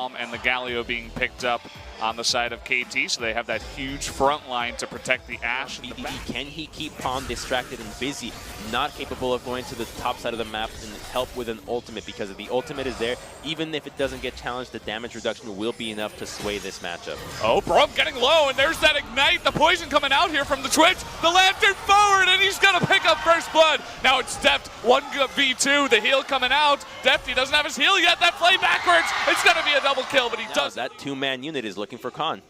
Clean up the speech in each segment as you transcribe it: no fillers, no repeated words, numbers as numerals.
Bomb and the Galio being picked up on the side of KT, so they have that huge front line to protect the Ashe. BDD, can he keep Pawn distracted and busy, not capable of going to the top side of the map and help with an ultimate? Because if the ultimate is there, even if it doesn't get challenged, the damage reduction will be enough to sway this matchup. Oh, Brum getting low, and there's that Ignite, the poison coming out here from the Twitch, the Lantern forward, and he's gonna pick up first blood. Now it's Deft, 1v2, the heal coming out. Deft, he doesn't have his heal yet, that play backwards, it's gonna be a double kill, but he does. That two-man unit is looking for Khan.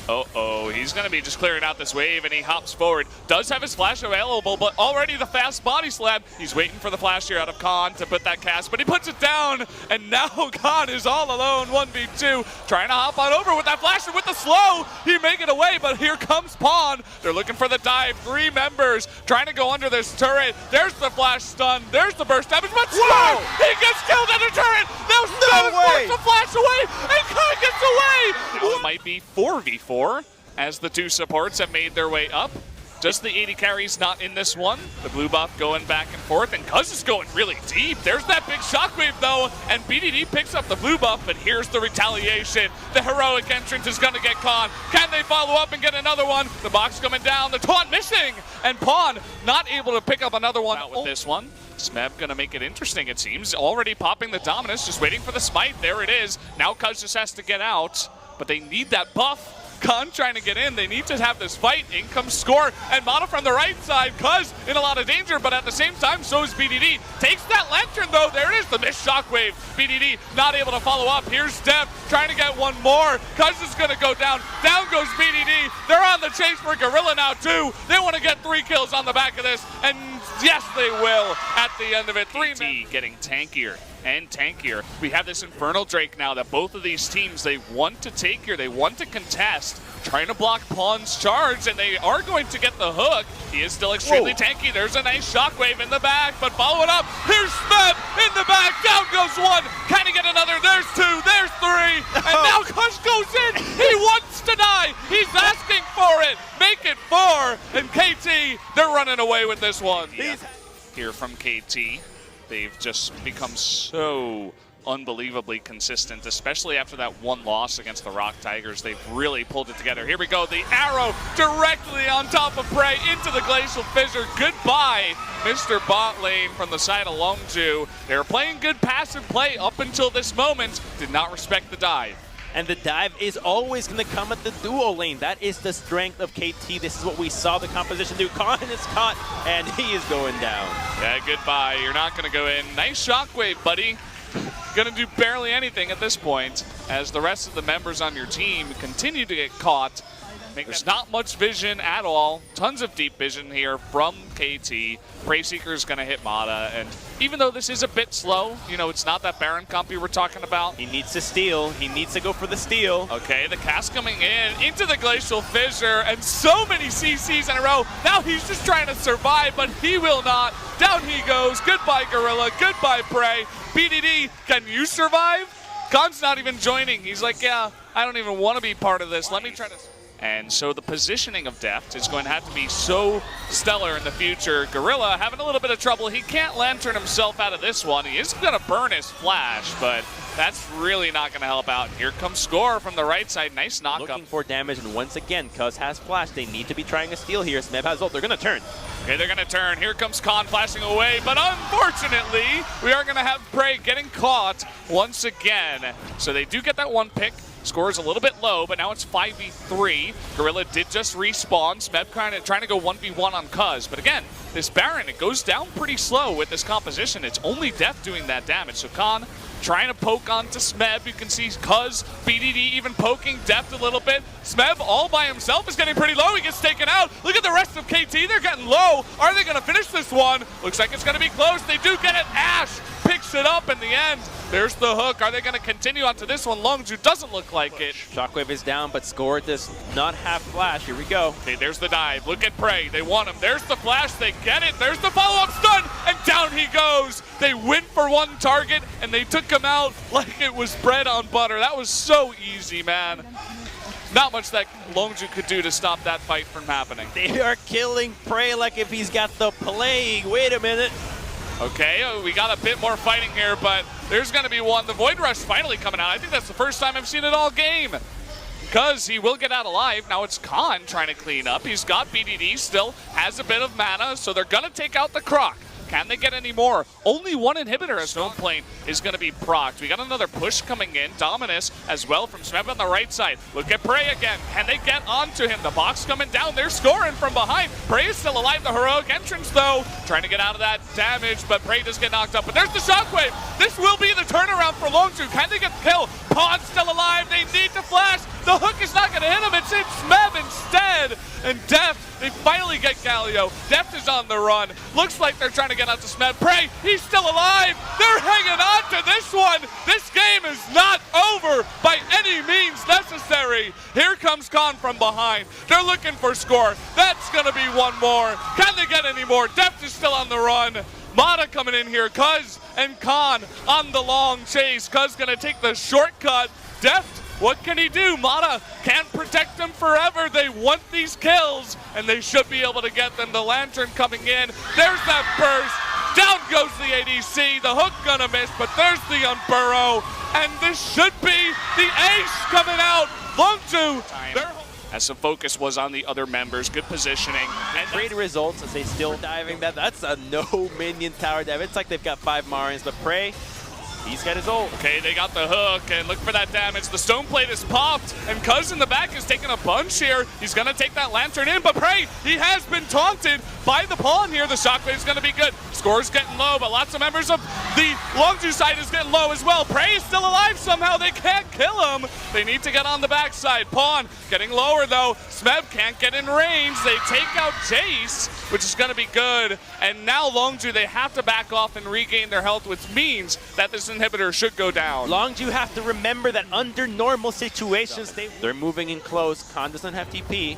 Uh-oh, he's going to be just clearing out this wave, and he hops forward. Does have his flash available, but already the fast body slam. He's waiting for the flash here out of Khan to put that cast, but he puts it down, and now Khan is all alone, 1v2, trying to hop on over with that flash, and with the slow, he make it away, but here comes Pawn. They're looking for the dive. 3 members trying to go under this turret. There's the flash stun. There's the burst damage, but Smart, he gets killed under turret. Now Smart forced to flash away, and Khan gets away. It might be 4v4. As the 2 supports have made their way up. Just the 80 carries not in this one. The blue buff going back and forth, and Cuz is going really deep. There's that big shockwave though, and BDD picks up the blue buff, but here's the retaliation. The heroic entrance is gonna get Khan. Can they follow up and get another one? The box coming down, the taunt missing, and Pawn not able to pick up another one out with this one. Smeb gonna make it interesting, it seems. Already popping the dominance, just waiting for the smite. There it is. Now Cuz just has to get out, but they need that buff. Khan trying to get in, they need to have this fight. In comes Score, and Mana from the right side. Cuz in a lot of danger, but at the same time, so is BDD. Takes that Lantern though, there it is, the missed shockwave. BDD not able to follow up. Here's Def trying to get one more. Cuz is gonna go down. Down goes BDD. They're on the chase for Gorilla now too. They want to get 3 kills on the back of this, and yes, they will at the end of it. 3 getting tankier and tankier. We have this Infernal Drake now that both of these teams, they want to take here, they want to contest, trying to block Pawn's charge, and they are going to get the hook. He is still extremely tanky. There's a nice shockwave in the back, but follow it up. Here's Smeb in the back. Down goes 1. Can he get another? There's 2. There's 3. And now Kush goes in. He wants to die. He's asking for it. Make it 4. And KT, they're running away with this one. Yeah. Here from KT. They've just become so unbelievably consistent, especially after that one loss against the Rock Tigers. They've really pulled it together. Here we go, the arrow directly on top of Prey into the Glacial Fissure. Goodbye, Mr. Bot Lane from the side of Longzhu. They were playing good passive play up until this moment, did not respect the dive. And the dive is always going to come at the duo lane. That is the strength of KT. This is what we saw the composition do. Khan is caught, and he is going down. Yeah, goodbye. You're not going to go in. Nice shockwave, buddy. Gonna do barely anything at this point, as the rest of the members on your team continue to get caught. There's not much vision at all. Tons of deep vision here from KT. Prey Seeker's gonna hit Mata, and even though this is a bit slow, you know, it's not that Baron comp you were talking about. He needs to steal. He needs to go for the steal. Okay, the cast coming in into the Glacial Fissure, and so many CCs in a row. Now he's just trying to survive, but he will not. Down he goes. Goodbye, Gorilla. Goodbye, Prey. BDD, can you survive? Khan's not even joining. He's like, yeah, I don't even want to be part of this. Let me try to... And so the positioning of Deft is going to have to be so stellar in the future. Gorilla having a little bit of trouble. He can't Lantern himself out of this one. He is going to burn his flash, but that's really not going to help out. Here comes Score from the right side. Nice knock-up. Looking for damage, and once again, Cuz has flash. They need to be trying a steal here. Smeb has ult. They're going to turn. Okay, they're going to turn. Here comes Khan flashing away, but unfortunately, we are going to have Prey getting caught once again. So they do get that 1 pick. Score is a little bit low, but now it's 5v3. Gorilla did just respawn. Smeb trying to go 1v1 on Cuz. But again, this Baron, it goes down pretty slow with this composition. It's only Deft doing that damage. So Khan trying to poke onto Smeb. You can see Cuz, BDD even poking Deft a little bit. Smeb all by himself is getting pretty low. He gets taken out. Look at the rest of KT. They're getting low. Are they going to finish this one? Looks like it's going to be close. They do get it. Ashe picks it up in the end. There's the hook. Are they going to continue onto this one? Longzhu doesn't look like it. Shockwave is down, but Score does not have flash. Here we go. Okay, there's the dive. Look at Prey. They want him. There's the flash. They get it. There's the follow-up stun, and down he goes. They went for 1 target, and they took him out like it was bread on butter. That was so easy, man. Not much that Longzhu could do to stop that fight from happening. They are killing Prey like if he's got the plague. Wait a minute. Okay, we got a bit more fighting here, but There's going to be one. The Void Rush finally coming out. I think that's the first time I've seen it all game. Because he will get out alive. Now it's Khan trying to clean up. He's got BDD still, has a bit of mana, so they're going to take out the Croc. Can they get any more? Only one inhibitor as Stone Plane is going to be procced. We got another push coming in. Dominus as well from Smeb on the right side. Look at Prey again. Can they get onto him? The box coming down. They're scoring from behind. Prey is still alive. The heroic entrance, though, trying to get out of that damage, but Prey does get knocked up. But there's the shockwave. This will be the turnaround for Longzhu. Can they get the kill? Pawn's still alive. They need to flash. The hook is not going to hit him. It's Smeb instead. And Deft, they finally get Galio. Deft is on the run. Looks like they're trying to get out to Smeb. Prey, he's still alive. They're hanging on to this one. This game is not over by any means necessary. Here comes Khan from behind. They're looking for score. That's going to be one more. Can they get any more? Deft is still on the run. Mata coming in here. Cuz and Khan on the long chase. Cuz going to take the shortcut. Deft, what can he do? Mata can't protect them forever. They want these kills, and they should be able to get them. The Lantern coming in. There's that burst. Down goes the ADC. The hook gonna miss, but there's the Unburrow. And this should be the ace coming out. Longzhu. As the focus was on the other members. Good positioning. And great results as they still diving. That's a no minion tower dive. It's like they've got 5 Marians, but Prey, he's got his ult. Okay, they got the hook, and look for that damage. The Stone Plate is popped, and Cuz in the back is taking a bunch here. He's going to take that Lantern in, but Prey, he has been taunted by the pawn here. The shockwave is going to be good. Score's getting low, but lots of members of the Longzhu side is getting low as well. Prey is still alive somehow. They can't kill him. They need to get on the backside. Pawn getting lower, though. Smeb can't get in range. They take out Jace, which is going to be good. And now Longzhu, they have to back off and regain their health, which means that this inhibitor should go down. Longzhu have to remember that under normal situations, they're moving in close. Khan doesn't have TP.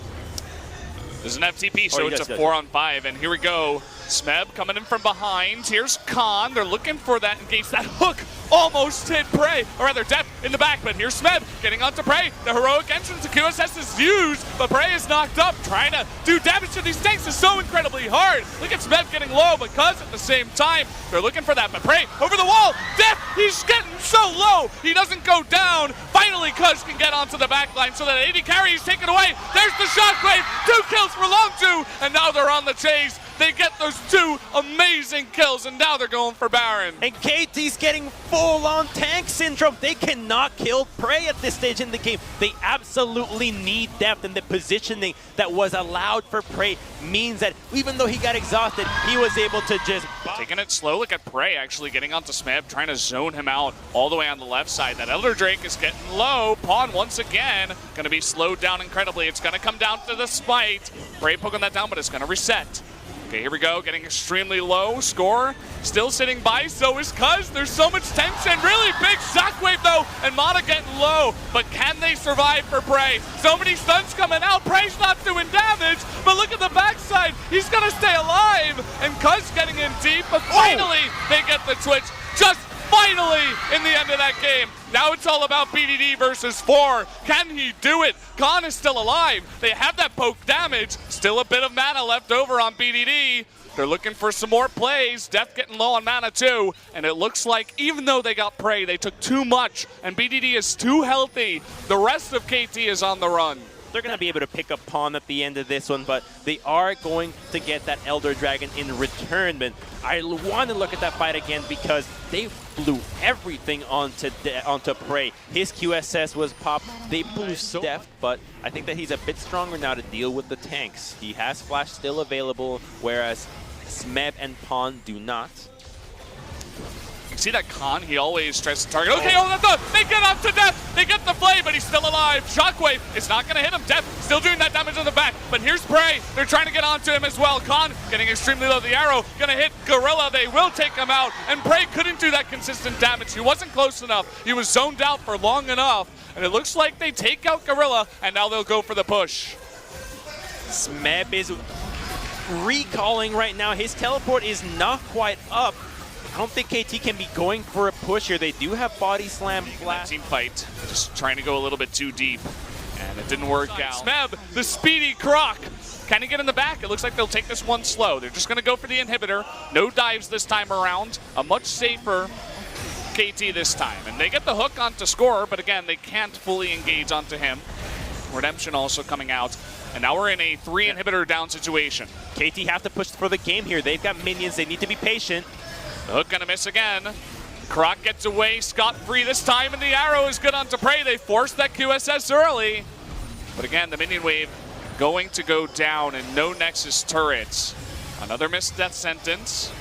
There's an FTP, so it's a 4-on-5, and here we go. Smeb coming in from behind. Here's Khan. They're looking for that engage. That hook almost hit Prey, or rather Deft in the back, but here's Smeb getting onto Prey. The heroic entrance to QSS is used, but Prey is knocked up. Trying to do damage to these tanks is so incredibly hard. Look at Smeb getting low, but Cuz at the same time, they're looking for that, but Prey over the wall. Deft, he's getting so low. He doesn't go down. Finally, Cuz can get onto the back line, so that AD carry is taken away. There's the shockwave. 2 kills for Longzhu, and now they're on the chase. They get those 2 amazing kills, and now they're going for Baron. And KT's getting full-on tank syndrome. They cannot kill Prey at this stage in the game. They absolutely need depth, and the positioning that was allowed for Prey means that even though he got exhausted, he was able to just... Taking it slow. Look at Prey actually getting onto Smeb, trying to zone him out all the way on the left side. That Elder Drake is getting low. Pawn once again going to be slowed down incredibly. It's going to come down to the spite. Prey poking that down, but it's going to reset. Okay, here we go, getting extremely low. Score still sitting by, so is Cuz. There's so much tension. Really big shockwave, though, and Mata getting low. But can they survive for Prey? So many stuns coming out. Prey's not doing damage, but look at the backside. He's going to stay alive, and Cuz getting in deep, but finally they get the Twitch. Just finally in the end of that game. Now it's all about BDD versus 4. Can he do it? Khan is still alive. They have that poke damage. Still a bit of mana left over on BDD. They're looking for some more plays. Deft getting low on mana too. And it looks like even though they got Prey, they took too much. And BDD is too healthy. The rest of KT is on the run. They're going to be able to pick up Pawn at the end of this one, but they are going to get that Elder Dragon in return. But I want to look at that fight again because they blew everything onto Prey. His QSS was popped. They blew Deft, but I think that he's a bit stronger now to deal with the tanks. He has Flash still available, whereas Smeb and Pawn do not. You see that Khan, he always tries to target. Okay, that's up. They get up to Deft. They get the flame, but he's still alive. Shockwave is not going to hit him. Deft still doing that damage on the back. But here's Prey. They're trying to get onto him as well. Khan getting extremely low. The arrow going to hit Gorilla. They will take him out. And Prey couldn't do that consistent damage. He wasn't close enough. He was zoned out for long enough. And it looks like they take out Gorilla, and now they'll go for the push. Smeb is recalling right now. His teleport is not quite up. I don't think KT can be going for a push here. They do have body slam flash. Team fight, just trying to go a little bit too deep, and it didn't work out. Smeb, the speedy Croc. Can he get in the back? It looks like they'll take this one slow. They're just going to go for the inhibitor. No dives this time around. A much safer KT this time. And they get the hook onto Score, but again, they can't fully engage onto him. Redemption also coming out. And now we're in a 3 inhibitor down situation. KT have to push for the game here. They've got minions. They need to be patient. The hook gonna miss again. Croc gets away scot-free this time, and the arrow is good onto Prey. They forced that QSS early. But again, the minion wave going to go down, and no Nexus turrets. Another missed death sentence.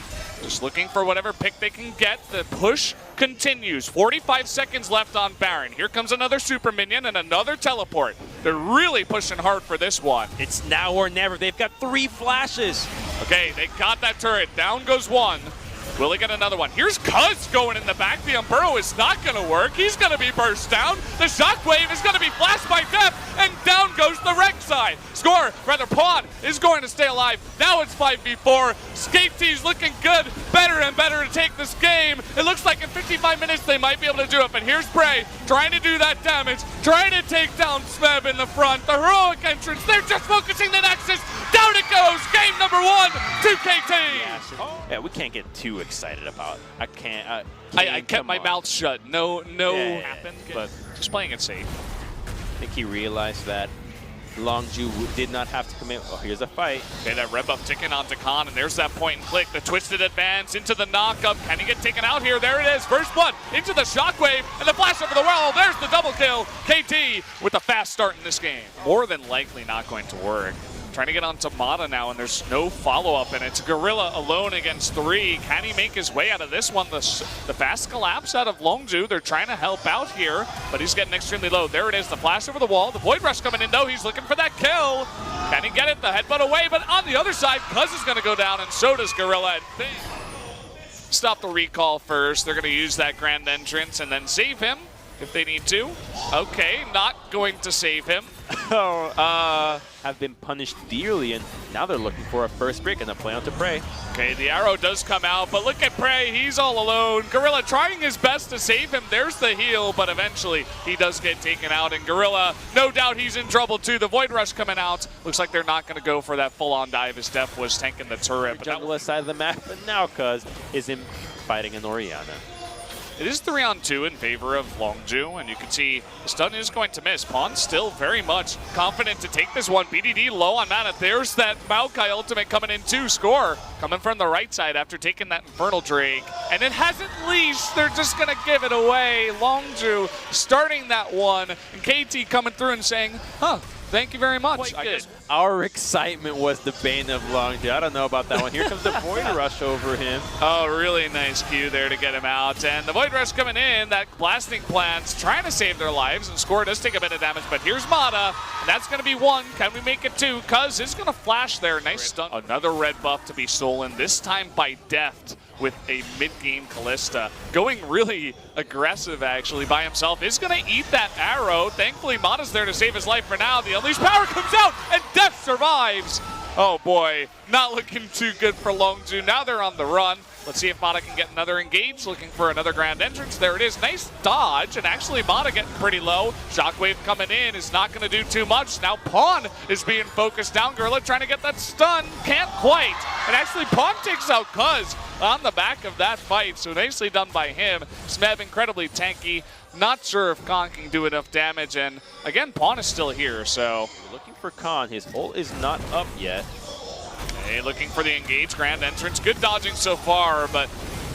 Just looking for whatever pick they can get. The push continues. 45 seconds left on Baron. Here comes another super minion and another teleport. They're really pushing hard for this one. It's now or never. They've got 3 flashes. Okay, they got that turret. Down goes one. Will he get another one? Here's Cuz going in the back. The Umbrella is not going to work. He's going to be burst down. The Shockwave is going to be flashed by Death, and down goes the Rek'Sai. Pawn is going to stay alive. Now it's 5v4. SkateT's looking good. Better and better to take this game. It looks like in 55 minutes they might be able to do it, but here's Prey trying to do that damage, trying to take down Smeb in the front. The heroic entrance. They're just focusing the Nexus. Down it goes. Game number 1 to KT. Yeah, we can't get too excited about. I can't. I kept my mouth shut. No happened, but just playing it safe. I think he realized that Longzhu did not have to commit. Oh, here's a fight. Okay, that red buff ticking onto Khan, and there's that point and click. The twisted advance into the knockup. Can he get taken out here? There it is. First blood into the shockwave, and the flash over the wall. There's the double kill. KT with a fast start in this game. More than likely not going to work. Trying to get onto Mata now, and there's no follow-up, and it's Gorilla alone against 3. Can he make his way out of this one? The fast collapse out of Longzhu. They're trying to help out here, but he's getting extremely low. There it is, the flash over the wall. The Void Rush coming in, though. He's looking for that kill. Can he get it? The headbutt away, but on the other side, Cuz is going to go down, and so does Gorilla. Stop the recall first. They're going to use that grand entrance and then save him if they need to. Okay, not going to save him. Have been punished dearly, and now they're looking for a first break and a play onto Prey. Okay, the arrow does come out, but look at Prey. He's all alone. Gorilla trying his best to save him. There's the heal, but eventually he does get taken out, and Gorilla, no doubt he's in trouble too. The Void Rush coming out. Looks like they're not going to go for that full-on dive as Def was tanking the turret. But Jungle side of the map, but now Cuz is in fighting an Orianna. It is 3-on-2 in favor of Longzhu, and you can see the stun is going to miss. Pawn still very much confident to take this one. BDD low on mana. There's that Maokai ultimate coming in too. Score coming from the right side after taking that Infernal Drake. And it hasn't leashed. They're just going to give it away. Longzhu starting that one, and KT coming through and saying, huh, thank you very much. I guess our excitement was the bane of Longzhu. I don't know about that one. Here comes the Void Rush over him. Oh, really nice cue there to get him out. And the Void Rush coming in, that blasting plants trying to save their lives, and Score does take a bit of damage, but here's Mata, and that's going to be 1. Can we make it 2? Cuz is going to flash there. Nice stun. Another red buff to be stolen, this time by Deft with a mid-game Callista. Going really aggressive, actually, by himself. Is going to eat that arrow. Thankfully, Mata's there to save his life for now. The Unleashed Power comes out, and Deft survives. Oh boy, not looking too good for Longzhu. Now they're on the run. Let's see if Mata can get another engage. Looking for another grand entrance. There it is. Nice dodge. And actually, Mata getting pretty low. Shockwave coming in is not going to do too much. Now Pawn is being focused down. Gorilla trying to get that stun. Can't quite. And actually, Pawn takes out Cuz on the back of that fight. So nicely done by him. Smeb incredibly tanky. Not sure if Khan can do enough damage. And again, Pawn is still here. So looking for Khan. His ult is not up yet. Hey, looking for the engage grand entrance. Good dodging so far, but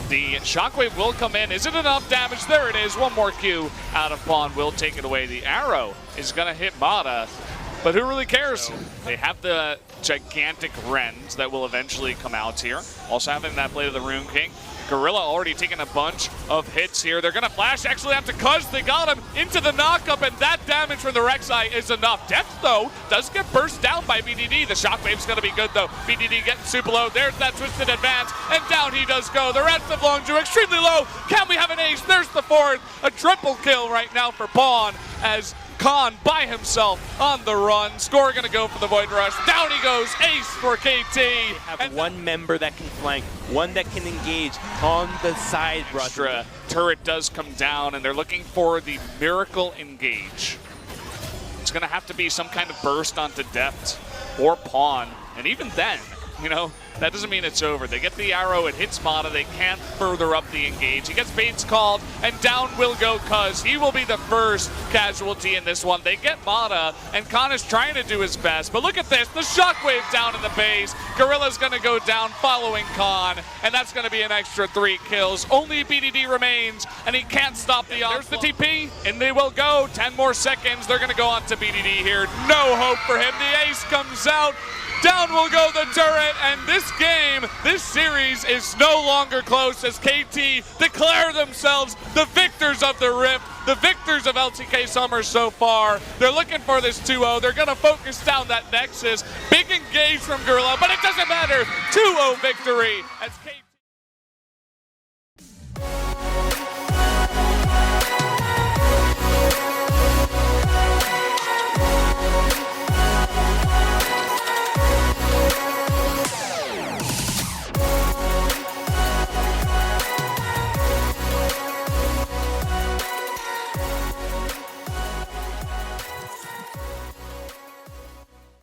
the Shockwave will come in. Is it enough damage? There it is. One more Q out of Pawn will take it away. The arrow is going to hit Mata, but who really cares? So they have the gigantic Rends that will eventually come out here. Also having that Blade of the Rune King. Gorilla already taking a bunch of hits here. They're going to flash actually onto Cuz. They got him into the knockup, and that damage from the Rek'Sai is enough. Depth, though, does get burst down by BDD. The Shockwave's going to be good, though. BDD getting super low. There's that twisted advance, and down he does go. The rest of Longzhu extremely low. Can we have an ace? There's the 4th. A triple kill right now for Pawn as Khan by himself on the run. Score going to go for the Void Rush. Down he goes. Ace for KT. They have one member that can flank, one that can engage on the side. Extra turret does come down, and they're looking for the Miracle Engage. It's going to have to be some kind of burst onto Deft or Pawn. And even then, you know, that doesn't mean it's over. They get the arrow, it hits Mata, they can't further up the engage. He gets baits called, and down will go Cuz. He will be the first casualty in this one. They get Mata, and Khan is trying to do his best, but look at this, the shockwave down in the base. Gorilla's gonna go down following Khan, and that's gonna be an extra 3 kills. Only BDD remains, and he can't stop the onslaught. There's the TP, and they will go. 10 more seconds, they're gonna go on to BDD here. No hope for him, the ace comes out. Down will go the turret, and this game, this series is no longer close as KT declare themselves the victors of the Rift, the victors of LCK Summer so far. They're looking for this 2-0. They're going to focus down that Nexus. Big engage from Gorilla, but it doesn't matter. 2-0 victory as KT